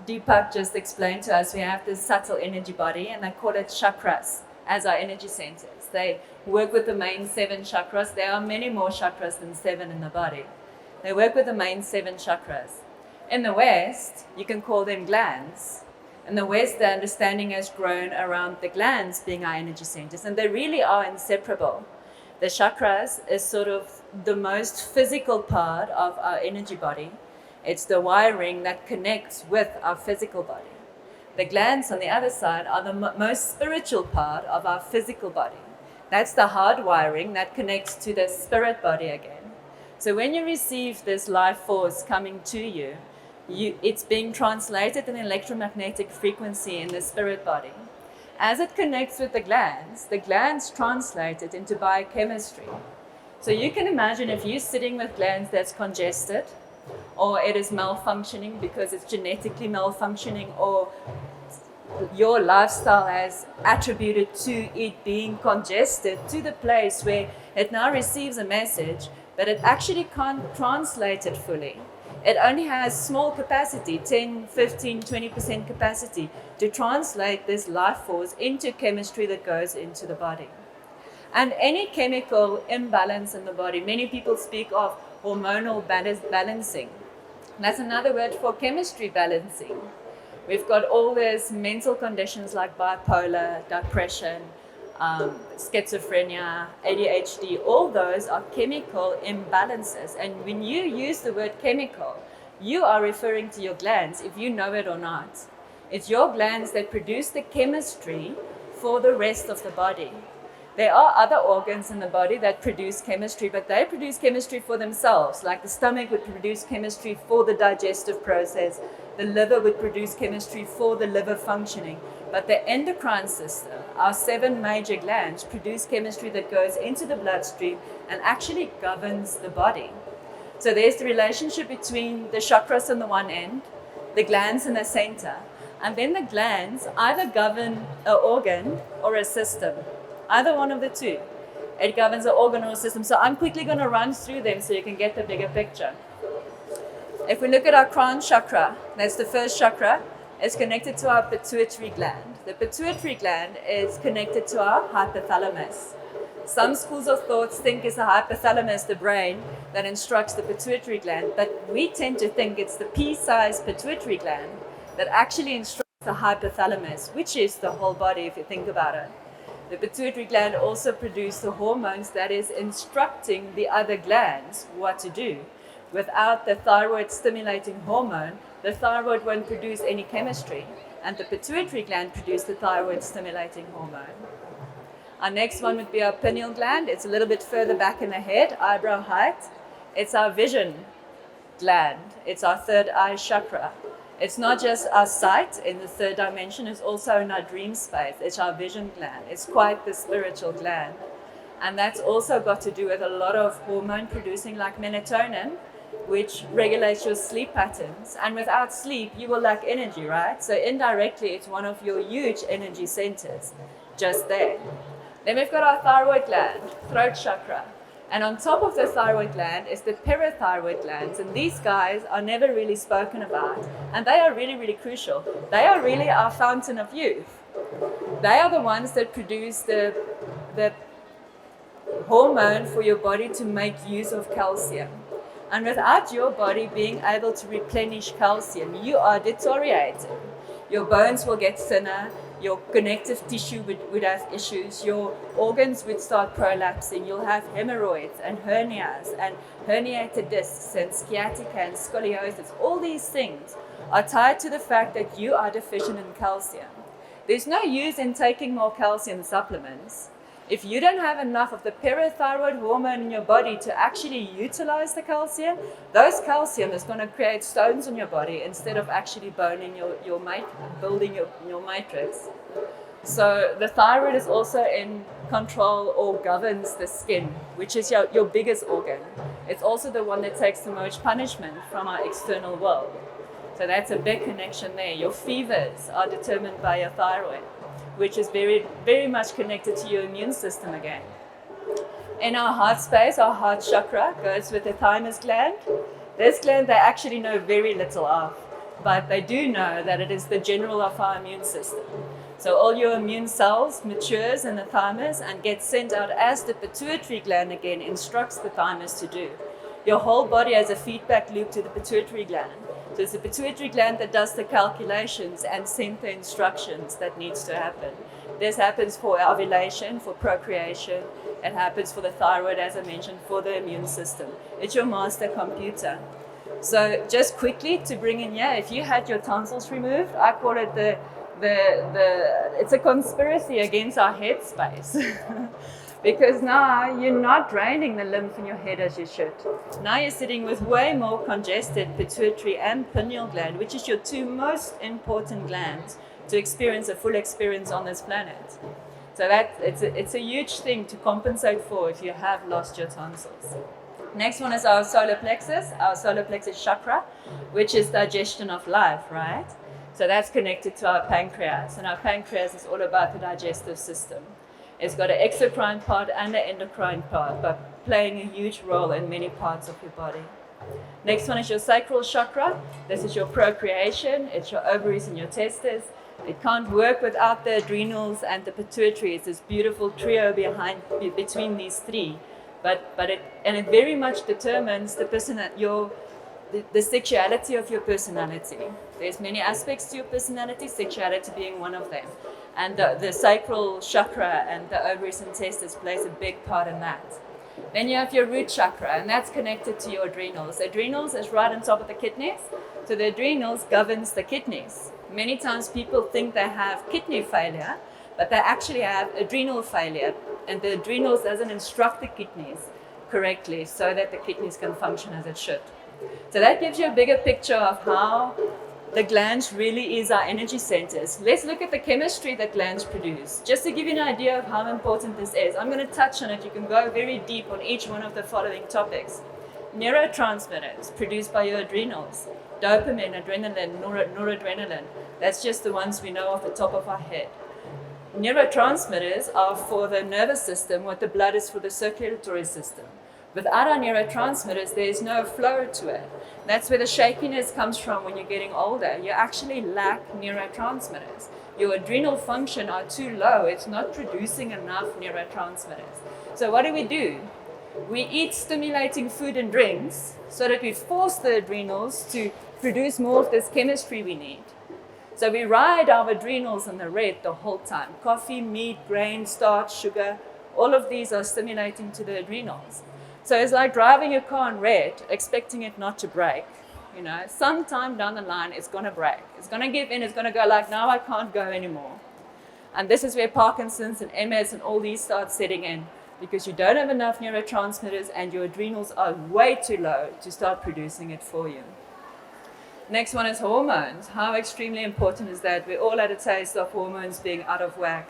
Deepak just explained to us, we have this subtle energy body, and they call it chakras as our energy centers. They work with the main 7 chakras. There are many more chakras than 7 in the body. They work with the main 7 chakras. In the West, you can call them glands. In the West, the understanding has grown around the glands being our energy centers, and they really are inseparable. The chakras is sort of the most physical part of our energy body. It's the wiring that connects with our physical body. The glands on the other side are the most spiritual part of our physical body. That's the hard wiring that connects to the spirit body again. So when you receive this life force coming to you, it's being translated in electromagnetic frequency in the spirit body. As it connects with the glands translate it into biochemistry. So you can imagine if you're sitting with glands that's congested, or it is malfunctioning because it's genetically malfunctioning, or your lifestyle has attributed to it being congested to the place where it now receives a message, but it actually can't translate it fully. It only has small capacity, 10, 15, 20% capacity to translate this life force into chemistry that goes into the body. And any chemical imbalance in the body, many people speak of hormonal balancing. That's another word for chemistry balancing. We've got all these mental conditions like bipolar, depression, schizophrenia, ADHD. All those are chemical imbalances. And when you use the word chemical, you are referring to your glands, if you know it or not. It's your glands that produce the chemistry for the rest of the body. There are other organs in the body that produce chemistry, but they produce chemistry for themselves. Like the stomach would produce chemistry for the digestive process. The liver would produce chemistry for the liver functioning. But the endocrine system, our 7 major glands, produce chemistry that goes into the bloodstream and actually governs the body. So there's the relationship between the chakras on the one end, the glands in the center, and then the glands either govern an organ or a system. Either one of the two. It governs an organ or a system. So I'm quickly going to run through them so you can get the bigger picture. If we look at our crown chakra, that's the first chakra, it's connected to our pituitary gland. The pituitary gland is connected to our hypothalamus. Some schools of thought think it's the hypothalamus, the brain, that instructs the pituitary gland, but we tend to think it's the pea-sized pituitary gland that actually instructs the hypothalamus, which is the whole body if you think about it. The pituitary gland also produces the hormones that is instructing the other glands what to do. Without the thyroid stimulating hormone, the thyroid won't produce any chemistry, and the pituitary gland produces the thyroid stimulating hormone. Our next one would be our pineal gland. It's a little bit further back in the head, eyebrow height. It's our vision gland. It's our third eye chakra. It's not just our sight in the third dimension, it's also in our dream space. It's our vision gland. It's quite the spiritual gland. And that's also got to do with a lot of hormone producing like melatonin, which regulates your sleep patterns. And without sleep, you will lack energy, right? So indirectly, it's one of your huge energy centers just there. Then we've got our thyroid gland, throat chakra. And on top of the thyroid gland is the parathyroid glands. And these guys are never really spoken about. And they are really, really crucial. They are really our fountain of youth. They are the ones that produce the hormone for your body to make use of calcium. And without your body being able to replenish calcium, you are deteriorating. Your bones will get thinner. Your connective tissue would have issues, your organs would start prolapsing, you'll have hemorrhoids and hernias and herniated discs and sciatica and scoliosis. All these things are tied to the fact that you are deficient in calcium. There's no use in taking more calcium supplements. If you don't have enough of the parathyroid hormone in your body to actually utilize the calcium, those calcium is going to create stones in your body instead of actually building your matrix. So the thyroid is also in control or governs the skin, which is your biggest organ. It's also the one that takes the most punishment from our external world. So that's a big connection there. Your fevers are determined by your thyroid, which is very, very much connected to your immune system again. In our heart space, our heart chakra goes with the thymus gland. This gland they actually know very little of. but they do know that it is the general of our immune system. So all your immune cells matures in the thymus and gets sent out as the pituitary gland again instructs the thymus to do. Your whole body has a feedback loop to the pituitary gland. So it's the pituitary gland that does the calculations and sends the instructions that needs to happen. This happens for ovulation, for procreation. It happens for the thyroid, as I mentioned, for the immune system. It's your master computer. So just quickly to bring in here, if you had your tonsils removed, I call it it's a conspiracy against our head space. Because now you're not draining the lymph in your head as you should. Now you're sitting with way more congested pituitary and pineal gland, which is your two most important glands to experience a full experience on this planet. So it's a huge thing to compensate for if you have lost your tonsils. Next one is our solar plexus chakra, which is digestion of life, right? So that's connected to our pancreas, and our pancreas is all about the digestive system. It's got an exocrine part and an endocrine part, but playing a huge role in many parts of your body. Next one is your sacral chakra. This is your procreation. It's your ovaries and your testes. It can't work without the adrenals and the pituitary. It's this beautiful trio between these three. But it very much determines the sexuality of your personality. There's many aspects to your personality, sexuality being one of them. And the sacral chakra and the ovaries and testes plays a big part in that. Then you have your root chakra, and that's connected to your adrenals. Adrenals is right on top of the kidneys, so the adrenals governs the kidneys. Many times people think they have kidney failure, but they actually have adrenal failure, and the adrenals doesn't instruct the kidneys correctly so that the kidneys can function as it should. So that gives you a bigger picture of how the glands really is our energy centers. Let's look at the chemistry that glands produce, just to give you an idea of how important this is. I'm going to touch on it. You can go very deep on each one of the following topics. Neurotransmitters produced by your adrenals, dopamine, adrenaline, noradrenaline. That's just the ones we know off the top of our head. Neurotransmitters are for the nervous system what the blood is for the circulatory system. Without our neurotransmitters, there is no flow to it. That's where the shakiness comes from when you're getting older. You actually lack neurotransmitters. Your adrenal function are too low. It's not producing enough neurotransmitters. So what do? We eat stimulating food and drinks so that we force the adrenals to produce more of this chemistry we need. So we ride our adrenals in the red the whole time. Coffee, meat, grain, starch, sugar, all of these are stimulating to the adrenals. So it's like driving your car in red, expecting it not to break. You know, sometime down the line, it's going to break. It's going to give in. It's going to go like, now I can't go anymore. And this is where Parkinson's and MS and all these start setting in, because you don't have enough neurotransmitters and your adrenals are way too low to start producing it for you. Next one is hormones. How extremely important is that? We all had a taste of hormones being out of whack.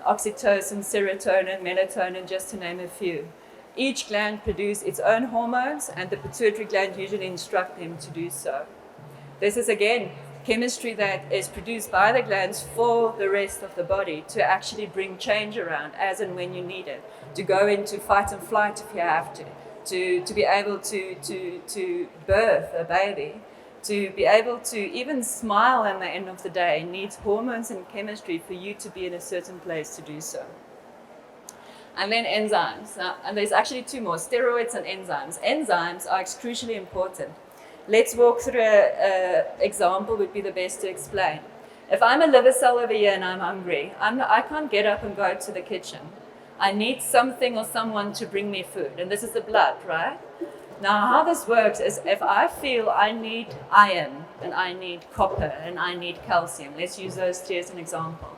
Oxytocin, serotonin, melatonin, just to name a few. Each gland produces its own hormones, and the pituitary gland usually instructs them to do so. This is, again, chemistry that is produced by the glands for the rest of the body to actually bring change around as and when you need it, to go into fight and flight if you have to be able to birth a baby, to be able to even smile at the end of the day needs hormones and chemistry for you to be in a certain place to do so. And then enzymes. And there's actually two more, steroids and enzymes. Enzymes are crucially important. Let's walk through an example would be the best to explain. If I'm a liver cell over here and I'm hungry, I can't get up and go to the kitchen. I need something or someone to bring me food. And this is the blood, right? Now, how this works is if I feel I need iron and I need copper and I need calcium, let's use those three as an example.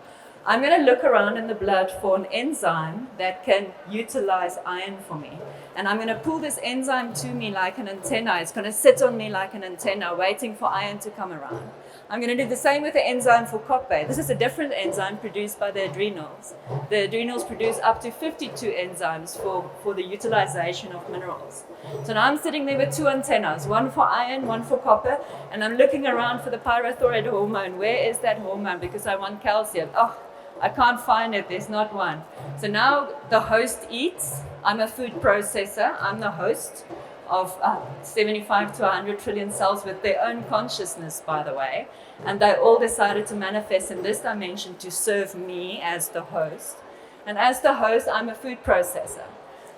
I'm going to look around in the blood for an enzyme that can utilize iron for me. And I'm going to pull this enzyme to me like an antenna. It's going to sit on me like an antenna, waiting for iron to come around. I'm going to do the same with the enzyme for copper. This is a different enzyme produced by the adrenals. The adrenals produce up to 52 enzymes for the utilization of minerals. So now I'm sitting there with two antennas, one for iron, one for copper, and I'm looking around for the pyrothyroid hormone. Where is that hormone? Because I want calcium. Oh, I can't find it, there's not one. So now the host eats, I'm a food processor, I'm the host. of 75 to 100 trillion cells with their own consciousness, by the way. And they all decided to manifest in this dimension to serve me as the host. And as the host, I'm a food processor.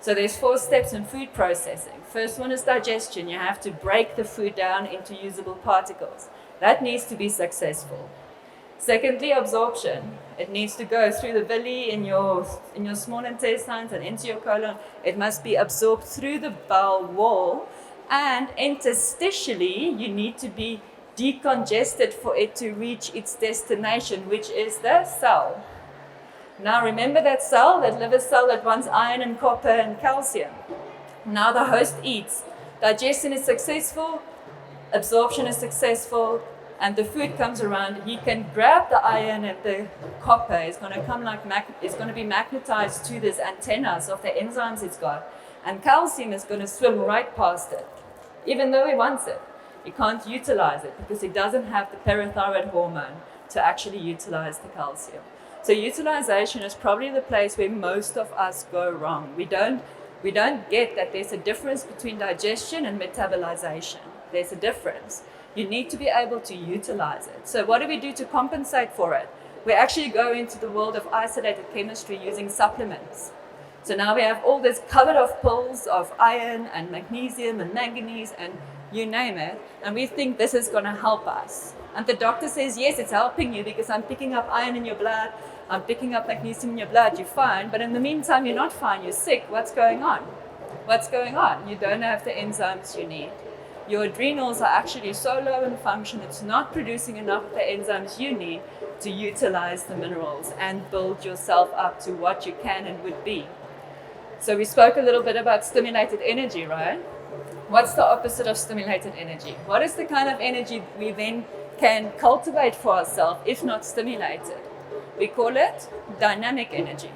So there's 4 steps in food processing. First one is digestion. You have to break the food down into usable particles. That needs to be successful. Secondly, absorption. It needs to go through the villi in your small intestines and into your colon. It must be absorbed through the bowel wall. And interstitially, you need to be decongested for it to reach its destination, which is the cell. Now remember that cell, that liver cell that wants iron and copper and calcium. Now the host eats. Digestion is successful, absorption is successful, and the food comes around. He can grab the iron and the copper. It's going to come it's going to be magnetized to these antennas of the enzymes it's got, and calcium is going to swim right past it, even though he wants it. He can't utilize it because he doesn't have the parathyroid hormone to actually utilize the calcium. So utilization is probably the place where most of us go wrong. We don't get that there's a difference between digestion and metabolization. There's a difference. You need to be able to utilize it. So what do we do to compensate for it? We actually go into the world of isolated chemistry using supplements. So now we have all this cupboard of pills of iron and magnesium and manganese and you name it, and we think this is going to help us. And the doctor says, yes, it's helping you because I'm picking up iron in your blood, I'm picking up magnesium in your blood, you're fine. But in the meantime, you're not fine, you're sick. What's going on? What's going on? You don't have the enzymes you need. Your adrenals are actually so low in function, it's not producing enough of the enzymes you need to utilize the minerals and build yourself up to what you can and would be. So we spoke a little bit about stimulated energy, right? What's the opposite of stimulated energy? What is the kind of energy we then can cultivate for ourselves if not stimulated? We call it dynamic energy.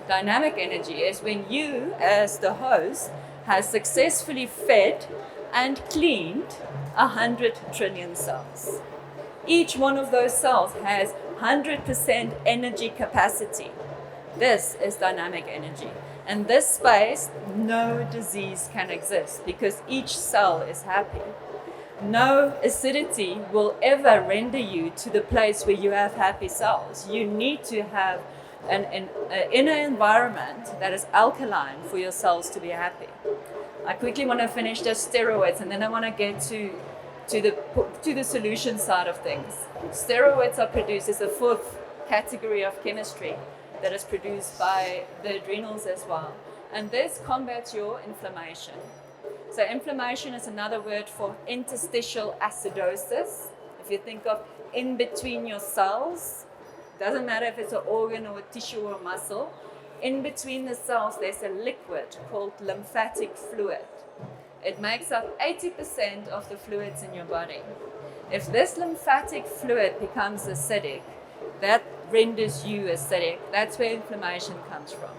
Dynamic energy is when you, as the host, has successfully fed and cleaned 100 trillion cells. Each one of those cells has 100% energy capacity. This is dynamic energy. In this space, no disease can exist because each cell is happy. No acidity will ever render you to the place where you have happy cells. You need to have an inner environment that is alkaline for your cells to be happy. I quickly want to finish the steroids and then I want to get to the solution side of things. Steroids are produced as a 4th category of chemistry that is produced by the adrenals as well. And this combats your inflammation. So inflammation is another word for interstitial acidosis. If you think of in between your cells, doesn't matter if it's an organ or a tissue or a muscle, in between the cells there's a liquid called lymphatic fluid. It makes up 80% of the fluids in your body. If this lymphatic fluid becomes acidic, that renders you acidic. That's where inflammation comes from.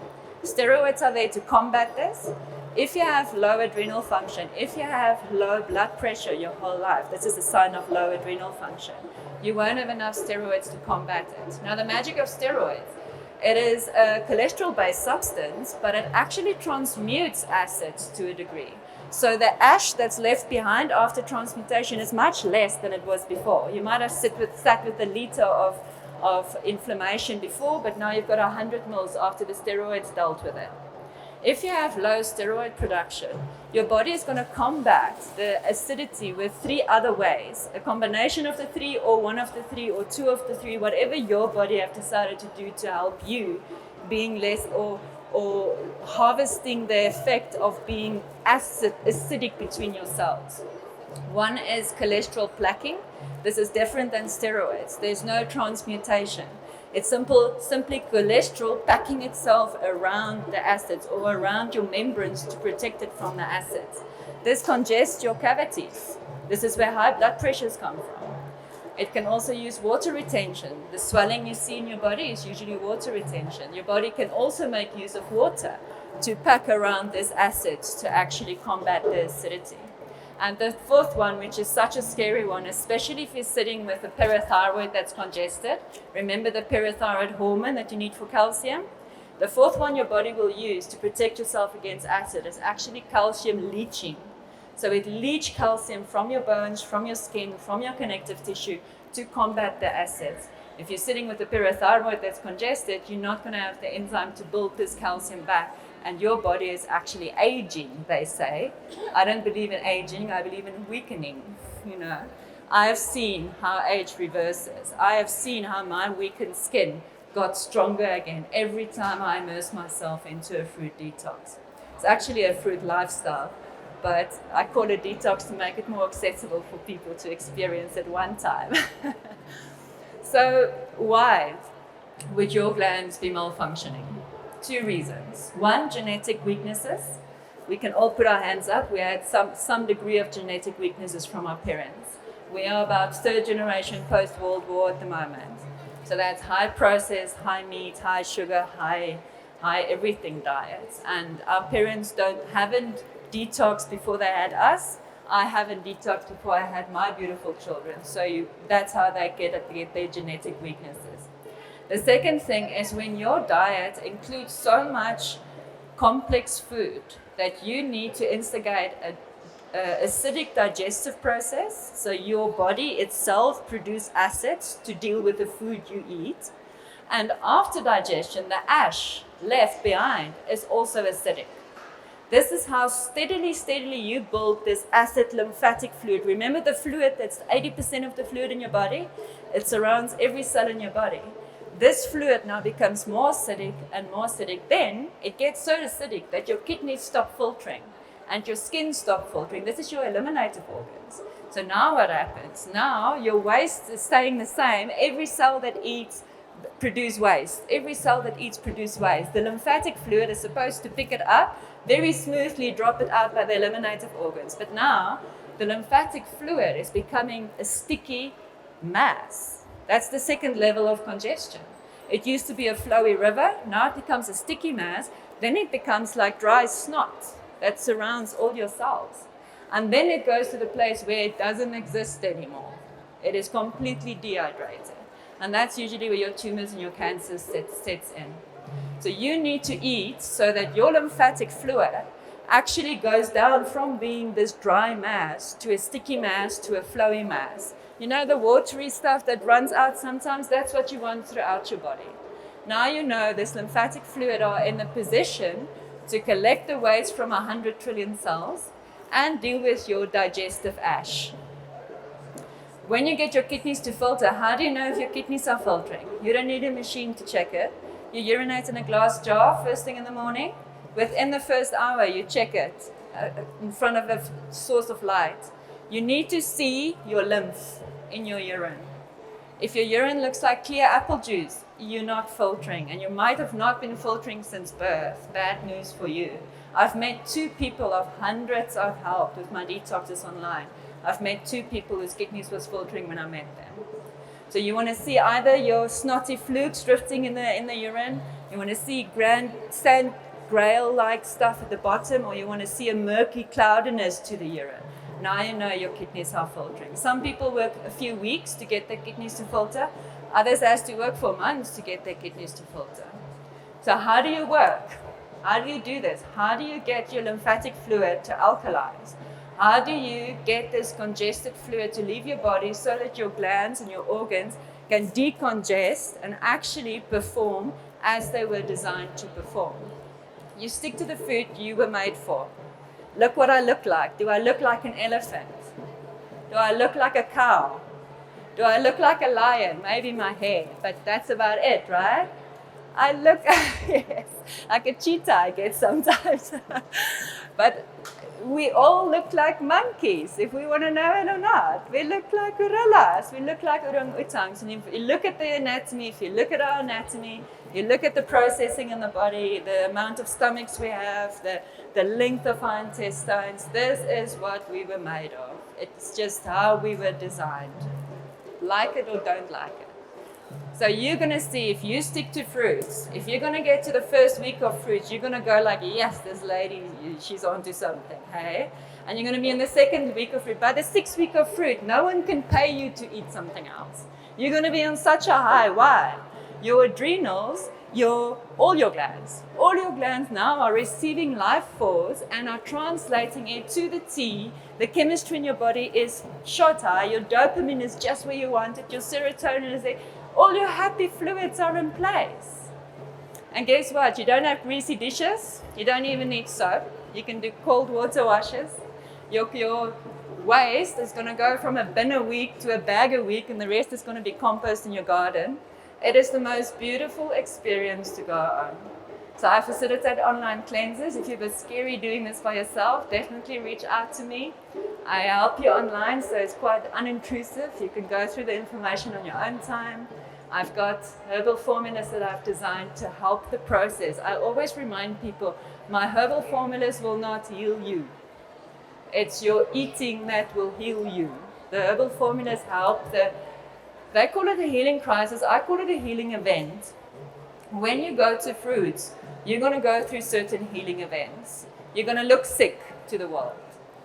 Steroids are there to combat this. If you have low adrenal function, if you have low blood pressure your whole life, this is a sign of low adrenal function. You won't have enough steroids to combat it. Now the magic of steroids, it is a cholesterol-based substance, but it actually transmutes acids to a degree. So the ash that's left behind after transmutation is much less than it was before. You might have sat with a liter of inflammation before, but now you've got 100 mils after the steroids dealt with it. If you have low steroid production, your body is going to combat the acidity with 3 other ways. A combination of the 3 or 1 of the 3 or 2 of the 3, whatever your body have decided to do to help you being less or harvesting the effect of being acidic between your cells. One is cholesterol plaquing. This is different than steroids. There's no transmutation. It's simply cholesterol packing itself around the acids or around your membranes to protect it from the acids. This congests your cavities. This is where high blood pressures come from. It can also use water retention. The swelling you see in your body is usually water retention. Your body can also make use of water to pack around these acids to actually combat the acidity. And the 4th one, which is such a scary one, especially if you're sitting with a parathyroid that's congested. Remember the parathyroid hormone that you need for calcium? The 4th one your body will use to protect yourself against acid is actually calcium leaching. So it leaches calcium from your bones, from your skin, from your connective tissue to combat the acids. If you're sitting with a parathyroid that's congested, you're not going to have the enzyme to build this calcium back, and your body is actually aging, they say. I don't believe in aging, I believe in weakening, you know. I have seen how age reverses. I have seen how my weakened skin got stronger again every time I immerse myself into a fruit detox. It's actually a fruit lifestyle, but I call it detox to make it more accessible for people to experience at one time. So why would your glands be malfunctioning? 2 reasons. 1, genetic weaknesses. We can all put our hands up. We had some degree of genetic weaknesses from our parents. We are about 3rd generation post-World War at the moment. So that's high processed, high meat, high sugar, high everything diets. And our parents haven't detoxed before they had us. I haven't detoxed before I had my beautiful children. So that's how they get their genetic weaknesses. The second thing is when your diet includes so much complex food that you need to instigate a acidic digestive process, so your body itself produces acids to deal with the food you eat, and after digestion the ash left behind is also acidic. This is how steadily you build this acid lymphatic fluid. Remember the fluid, that's 80% of the fluid in your body? It surrounds every cell in your body. This fluid now becomes more acidic and more acidic. Then it gets so acidic that your kidneys stop filtering and your skin stop filtering. This is your eliminative organs. So now what happens? Now your waste is staying the same. Every cell that eats produces waste. Every cell that eats produces waste. The lymphatic fluid is supposed to pick it up, very smoothly drop it out by the eliminative organs. But now the lymphatic fluid is becoming a sticky mass. That's the second level of congestion. It used to be a flowy river, now it becomes a sticky mass, then it becomes like dry snot that surrounds all your cells. And then it goes to the place where it doesn't exist anymore. It is completely dehydrated. And that's usually where your tumors and your cancers sets in. So you need to eat so that your lymphatic fluid actually goes down from being this dry mass to a sticky mass to a flowy mass. You know the watery stuff that runs out sometimes? That's what you want throughout your body. Now you know this lymphatic fluid are in a position to collect the waste from 100 trillion cells and deal with your digestive ash. When you get your kidneys to filter, how do you know if your kidneys are filtering? You don't need a machine to check it. You urinate in a glass jar first thing in the morning. Within the first hour, you check it in front of a source of light. You need to see your lymph in your urine. If your urine looks like clear apple juice, you're not filtering, and you might have not been filtering since birth. Bad news for you. I've met 2 people of hundreds I've helped with my detoxes online. I've met 2 people whose kidneys was filtering when I met them. So you want to see either your snotty flukes drifting in the urine, you want to see sand grail-like stuff at the bottom, or you want to see a murky cloudiness to the urine. Now you know your kidneys are filtering. Some people work a few weeks to get their kidneys to filter. Others has to work for months to get their kidneys to filter. So how do you work? How do you do this? How do you get your lymphatic fluid to alkalize? How do you get this congested fluid to leave your body so that your glands and your organs can decongest and actually perform as they were designed to perform? You stick to the food you were made for. Look what I look like. Do I look like an elephant? Do I look like a cow? Do I look like a lion? Maybe my hair, but that's about it, right? I look yes, like a cheetah, I guess sometimes. But we all look like monkeys, if we want to know it or not. We look like gorillas, we look like orangutans. And if you look at the anatomy, if you look at our anatomy, you look at the processing in the body, the amount of stomachs we have, the length of our intestines, this is what we were made of. It's just how we were designed. Like it or don't like it. So you're going to see, if you stick to fruits, if you're going to get to the first week of fruits, you're going to go like, yes, this lady, she's onto something, hey? And you're going to be in the second week of fruit. By the 6th week of fruit, no one can pay you to eat something else. You're going to be on such a high. Why? Your adrenals, all your glands. All your glands now are receiving life force and are translating it to the T. The chemistry in your body is shot high. Your dopamine is just where you want it. Your serotonin is there. All your happy fluids are in place. And guess what? You don't have greasy dishes. You don't even need soap. You can do cold water washes. Your waste is going to go from a bin a week to a bag a week, and the rest is going to be compost in your garden. It is the most beautiful experience to go on. So I facilitate online cleanses. If you're a bit scary doing this by yourself, definitely reach out to me. I help you online, so it's quite unintrusive. You can go through the information on your own time. I've got herbal formulas that I've designed to help the process. I always remind people, my herbal formulas will not heal you. It's your eating that will heal you. The herbal formulas help. They call it a healing crisis. I call it a healing event. When you go to fruits, you're going to go through certain healing events. You're going to look sick to the world.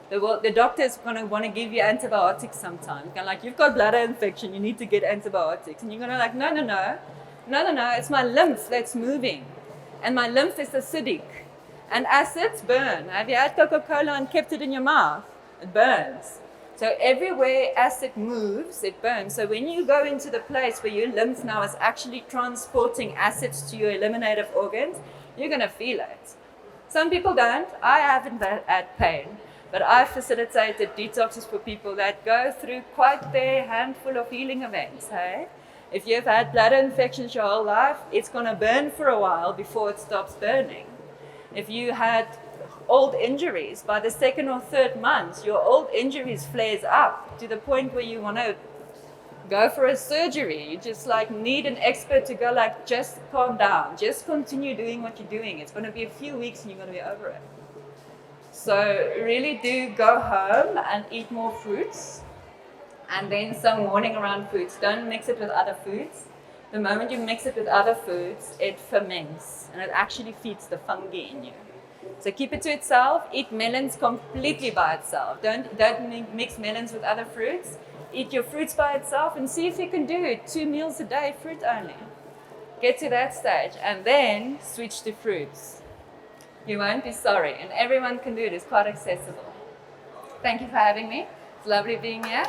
The doctor is going to want to give you antibiotics sometimes. Kind of like, you've got bladder infection, you need to get antibiotics. And you're going to like, no, it's my lymph that's moving. And my lymph is acidic. And acids burn. Have you had Coca-Cola and kept it in your mouth? It burns. So everywhere acid moves, it burns. So when you go into the place where your lymph now is actually transporting acids to your eliminative organs, you're going to feel it. Some people don't. I haven't had pain. But I facilitated detoxes for people that go through quite their handful of healing events. Hey? If you've had bladder infections your whole life, it's going to burn for a while before it stops burning. If you had old injuries, by the second or third month, your old injuries flares up to the point where you want to go for a surgery. You just like need an expert to go like, just calm down, just continue doing what you're doing. It's going to be a few weeks and you're going to be over it. So really do go home and eat more fruits, and then some warning around foods. Don't mix it with other foods. The moment you mix it with other foods, it ferments and it actually feeds the fungi in you. So keep it to itself. Eat melons completely by itself. Don't mix melons with other fruits. Eat your fruits by itself and see if you can do it 2 meals a day, fruit only. Get to that stage and then switch to fruits. You won't be sorry, and everyone can do it. It's quite accessible. Thank you for having me. It's lovely being here.